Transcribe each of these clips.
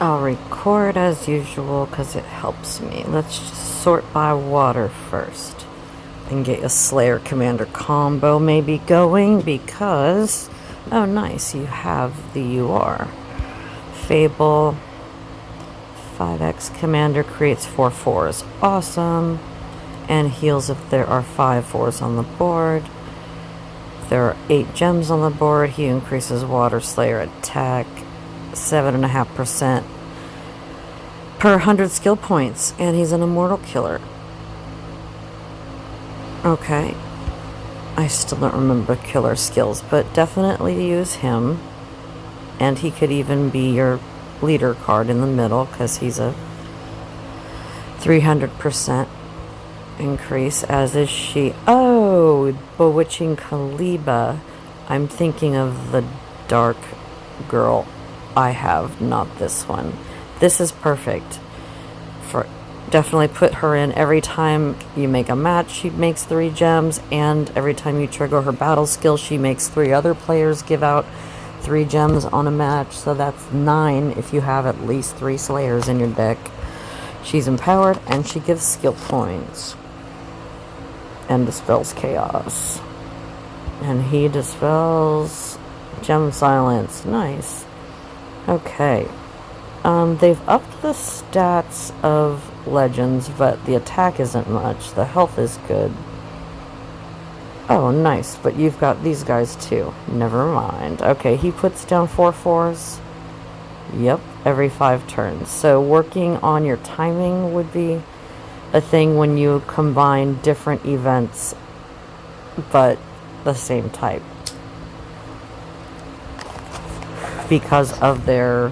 I'll record as usual because it helps me. Let's just sort by water first and get a Slayer Commander combo maybe going because, oh nice, you have the UR. Fable, 5X Commander creates 4 4s. Awesome. And heals if there are 5 4s on the board. If there are 8 gems on the board, he increases Water Slayer attack 7.5% per 100 skill points, and he's an immortal killer. Okay. I still don't remember killer skills, but definitely use him. And he could even be your leader card in the middle because he's a 300% increase, as is she. Oh, Bewitching Kaliba. I'm thinking of the dark girl I have, not this one. This is perfect. For definitely put her in every time you make a match, she makes 3 gems, and every time you trigger her battle skill, she makes 3 other players give out 3 gems on a match, so that's 9 if you have at least 3 Slayers in your deck. She's empowered, and she gives skill points. And dispels chaos. And he dispels gem silence. Nice. Okay. They've upped the stats of legends, but the attack isn't much. The health is good. Oh, nice. But you've got these guys too. Never mind. Okay, he puts down 4 4s. Yep, every 5 turns. So working on your timing would be a thing when you combine different events, but the same type. Because of their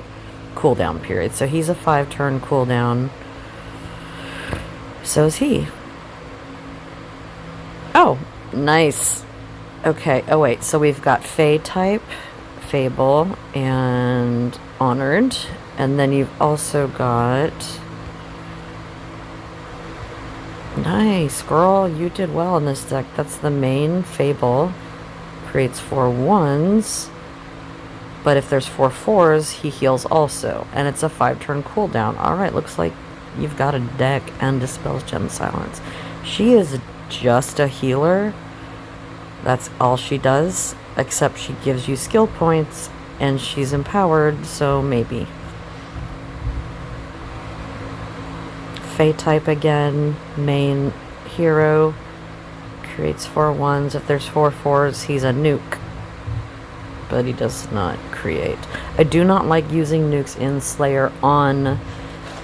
cooldown period. So he's a 5-turn cooldown. So is he. Oh, nice. Okay, oh wait, so we've got Fey type, Fable, and Honored. And then you've also got... Nice, girl, you did well in this deck. That's the main Fable. Creates 4 1s. But if there's 4 4s, he heals also. And it's a 5-turn cooldown. Alright, looks like you've got a deck and dispels gem silence. She is just a healer. That's all she does. Except she gives you skill points. And she's empowered, so maybe. Fey type again. Main hero. Creates 4 1s. If there's 4 4s, he's a nuke. But he does not create. I do not like using nukes in Slayer on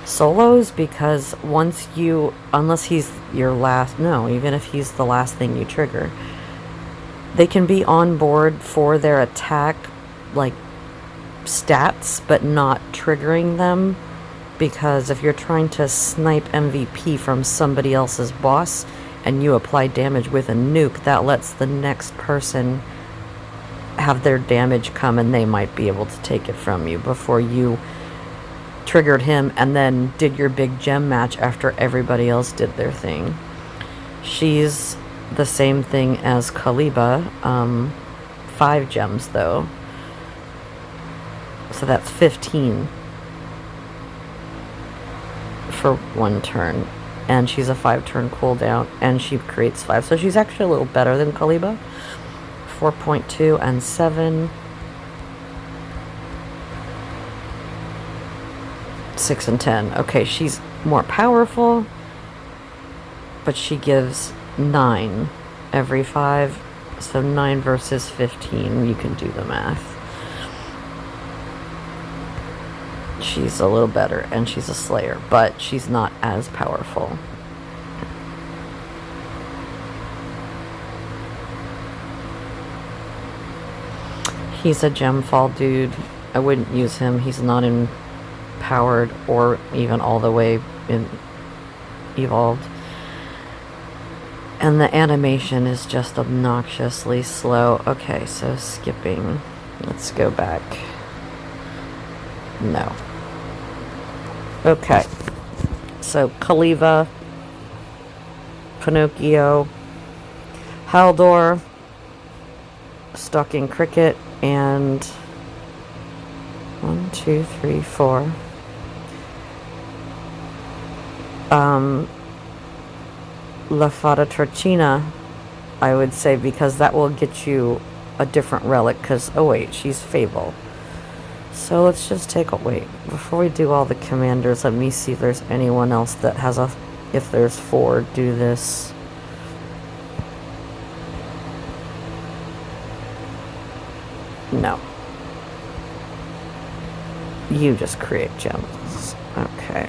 solos because once you, unless he's your last, no, even if he's the last thing you trigger, they can be on board for their attack, like, stats, but not triggering them, because if you're trying to snipe MVP from somebody else's boss and you apply damage with a nuke, that lets the next person have their damage come, and they might be able to take it from you before you triggered him and then did your big gem match after everybody else did their thing. She's the same thing as Kaliba, 5 gems though, so that's 15 for 1 turn, and she's a 5-turn cooldown, and she creates 5, so she's actually a little better than Kaliba. 4.2 and 7. 6 and 10. Okay, she's more powerful, but she gives 9 every 5. So 9 versus 15, you can do the math. She's a little better, and she's a Slayer, but she's not as powerful. He's a gemfall dude. I wouldn't use him. He's not empowered or even all the way in evolved. And the animation is just obnoxiously slow. Okay, so skipping. Let's go back. No. Okay. So Kaliva, Pinocchio, Haldor, Stalking Cricket, and 1, 2, 3, 4. La Fata Torcina, I would say, because that will get you a different relic, because, oh wait, she's Fable. So let's just take a wait. Before we do all the commanders, let me see if there's anyone else that has a, if there's 4, do this. No. You just create gems. Okay.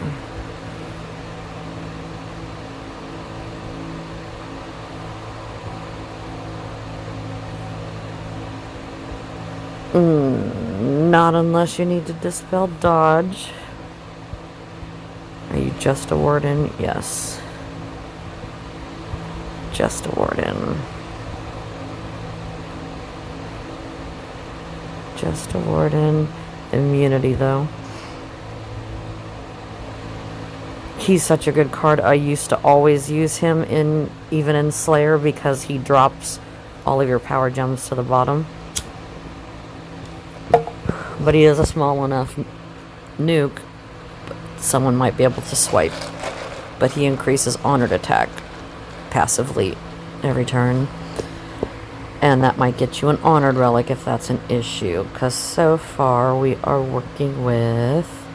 Not unless you need to dispel dodge. Are you just a warden? Yes. Just a warden. Just a warden. Immunity, though. He's such a good card. I used to always use him in, even in Slayer, because he drops all of your power gems to the bottom. But he is a small enough nuke, someone might be able to swipe. But he increases honored attack passively every turn. And that might get you an honored relic if that's an issue. Because so far we are working with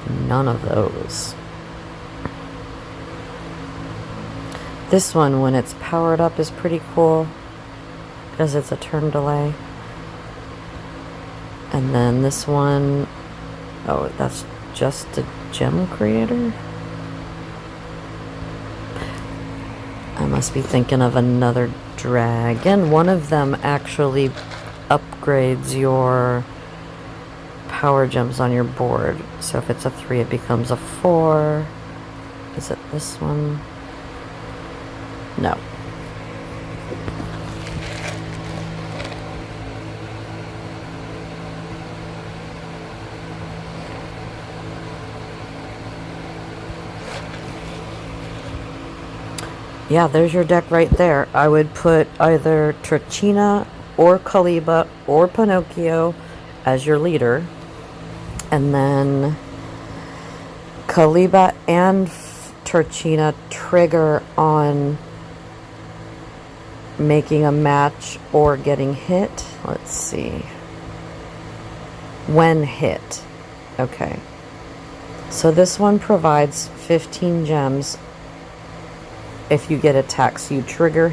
none of those. This one, when it's powered up, is pretty cool. Because it's a turn delay. And then this one, oh, that's just a gem creator? I must be thinking of another dragon. One of them actually upgrades your power gems on your board. So if it's a 3, it becomes a 4. Is it this one? No. Yeah, there's your deck right there. I would put either Torcina or Caliba or Pinocchio as your leader. And then Caliba and Torcina trigger on making a match or getting hit. Let's see. When hit. Okay. So this one provides 15 gems if you get attacked. So you trigger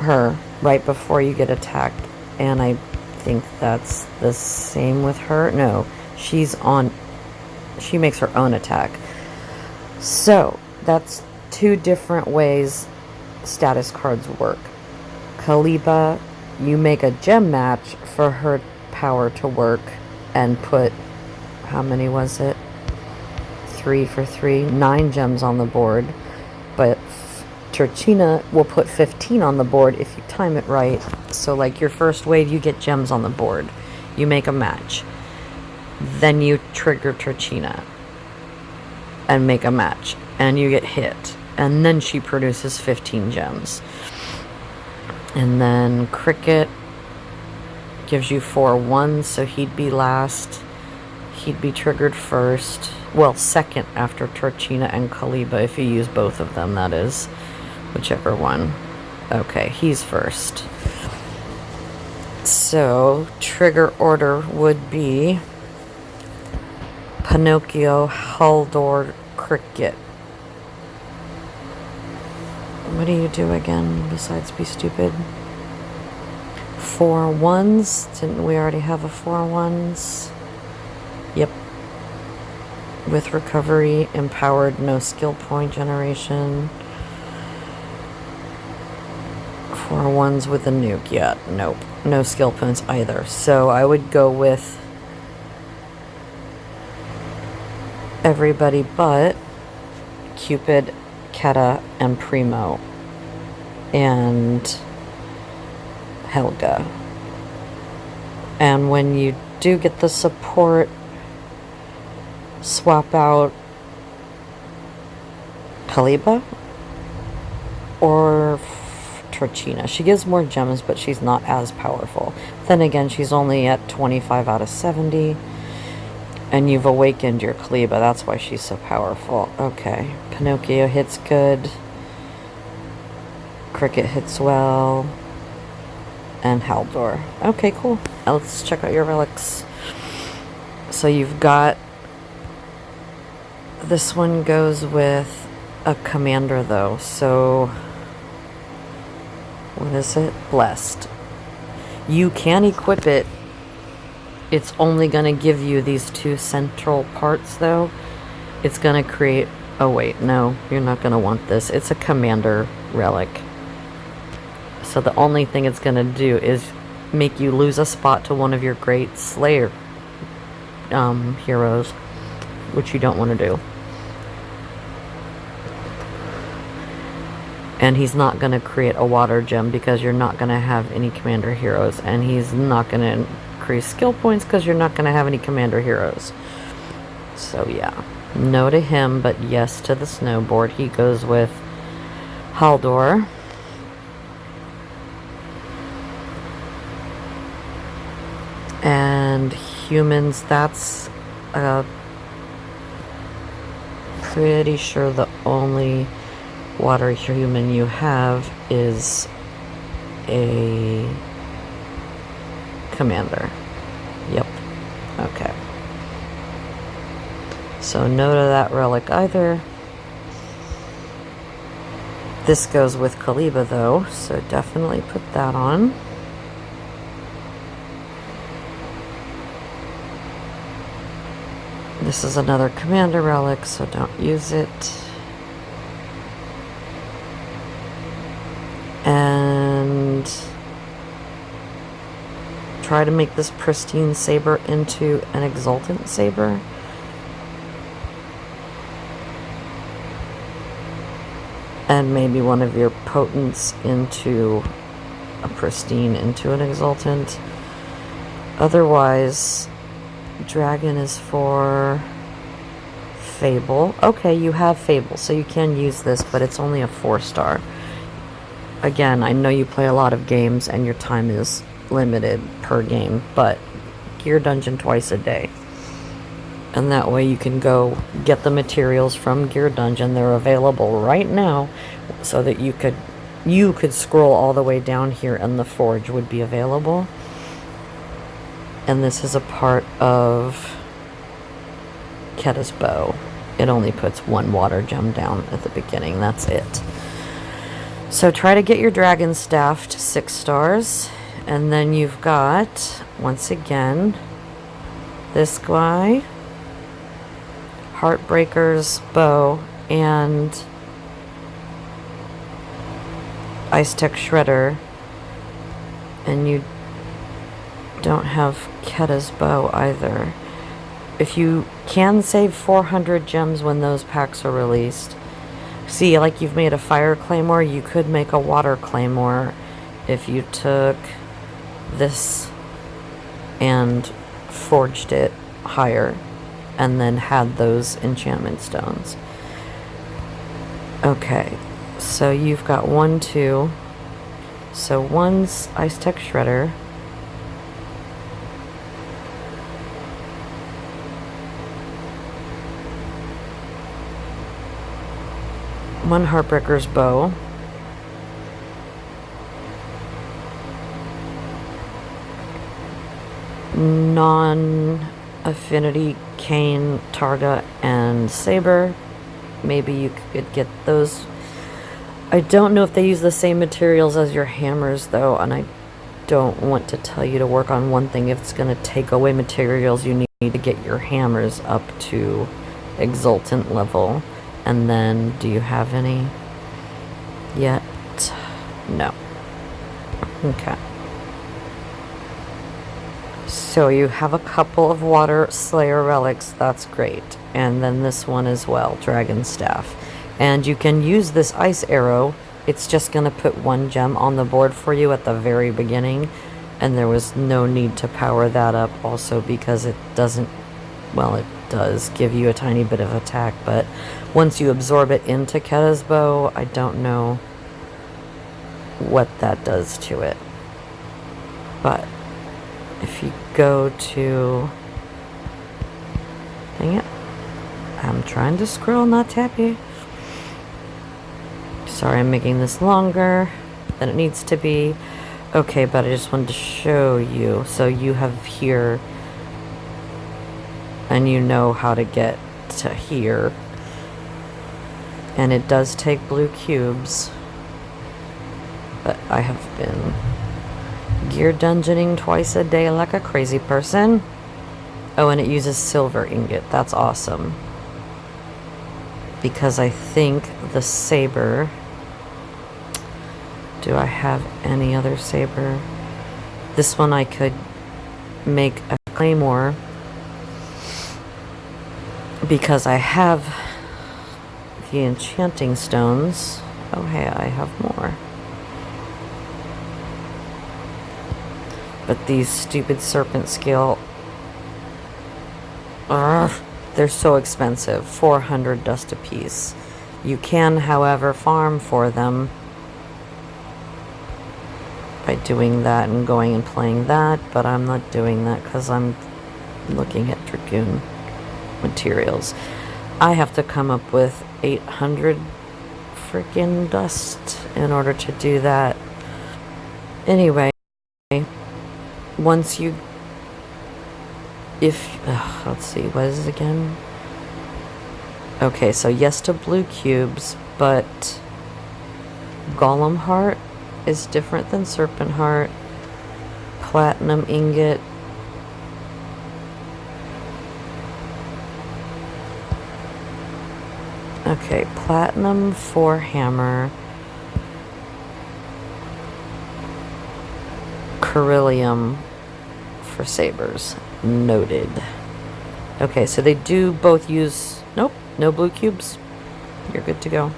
her right before you get attacked. And I think that's the same with her. No, she makes her own attack. So that's 2 different ways status cards work. Caliba, you make a gem match for her power to work and put, how many was it? 3 for 3, 9 gems on the board. But Torcina will put 15 on the board if you time it right. So like your first wave, you get gems on the board. You make a match. Then you trigger Torcina and make a match. And you get hit. And then she produces 15 gems. And then Cricket gives you 4 ones, so he'd be last. He'd be triggered first. Well, second after Torcina and Caliba, if you use both of them, that is. Whichever one. Okay, he's first. So, trigger order would be Pinocchio, Haldor, Cricket. What do you do again besides be stupid? 4 ones. Didn't we already have a 4 ones? Yep. With recovery, empowered, no skill point generation. 4 ones with a nuke. Yeah, nope. No skill points either. So I would go with everybody but Cupid, Keta, and Primo. And Helga. And when you do get the support, swap out Caliba or Torcina. She gives more gems, but she's not as powerful. Then again, she's only at 25 out of 70. And you've awakened your Kaliba. That's why she's so powerful. Okay. Pinocchio hits good. Cricket hits well. And Haldor. Okay, cool. Now let's check out your relics. So you've got... This one goes with a commander, though. So... What is it? Blessed. You can equip it. It's only going to give you these 2 central parts, though. It's going to create... Oh, wait. No, you're not going to want this. It's a commander relic. So the only thing it's going to do is make you lose a spot to one of your great Slayer heroes, which you don't want to do. And he's not going to create a water gem because you're not going to have any commander heroes. And he's not going to increase skill points because you're not going to have any commander heroes. So yeah, no to him, but yes to the snowboard. He goes with Haldor. And humans, that's pretty sure the only water human you have is a commander. Yep. Okay. So no to that relic either. This goes with Kaliba though, so definitely put that on. This is another commander relic, so don't use it. And try to make this pristine saber into an exultant saber. And maybe one of your potents into a pristine, into an exultant. Otherwise, dragon is for Fable. Okay, you have Fable, so you can use this, but it's only a 4-star. Again, I know you play a lot of games and your time is limited per game, but gear dungeon twice a day. And that way you can go get the materials from Gear Dungeon. They're available right now so that you could scroll all the way down here and the forge would be available. And this is a part of Ketta's bow. It only puts 1 water gem down at the beginning. That's it. So try to get your dragon staff to 6 stars. And then you've got, once again, this guy, Heartbreaker's bow, and Ice Tech Shredder. And you don't have Ketta's bow either. If you can save 400 gems when those packs are released. See, like you've made a fire claymore, you could make a water claymore if you took this and forged it higher and then had those enchantment stones. Okay, so you've got 1, 2. So one's Ice Tech Shredder. One Heartbreaker's bow. Non-affinity cane, targa, and saber. Maybe you could get those. I don't know if they use the same materials as your hammers though, and I don't want to tell you to work on one thing if it's going to take away materials you need to get your hammers up to exultant level. And then, do you have any yet? No. Okay. So you have a couple of Water Slayer relics, that's great. And then this one as well, Dragon Staff. And you can use this Ice Arrow. It's just going to put 1 gem on the board for you at the very beginning. And there was no need to power that up also because it doesn't, well, it does give you a tiny bit of attack, but once you absorb it into Ketta's bow, I don't know what that does to it. But if you go to Dang it. I'm trying to scroll, not tappy. Sorry, I'm making this longer than it needs to be. Okay, but I just wanted to show you. So you have here, and you know how to get to here. And it does take blue cubes. But I have been gear dungeoning twice a day like a crazy person. Oh, and it uses silver ingot. That's awesome. Because I think the saber... Do I have any other saber? This one I could make a claymore. Because I have the enchanting stones. Oh, hey, I have more. But these stupid serpent scale... they're so expensive. 400 dust apiece. You can, however, farm for them by doing that and going and playing that, but I'm not doing that because I'm looking at Dragoon materials. I have to come up with 800 freaking dust in order to do that. Anyway, once you... let's see, what is it again? Okay, so yes to blue cubes, but Golem Heart is different than Serpent Heart. Platinum ingot. Okay, platinum for hammer. Beryllium for sabers. Noted. Okay, so they do both use... Nope, no blue cubes. You're good to go.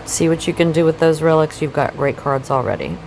See what you can do with those relics. You've got great cards already.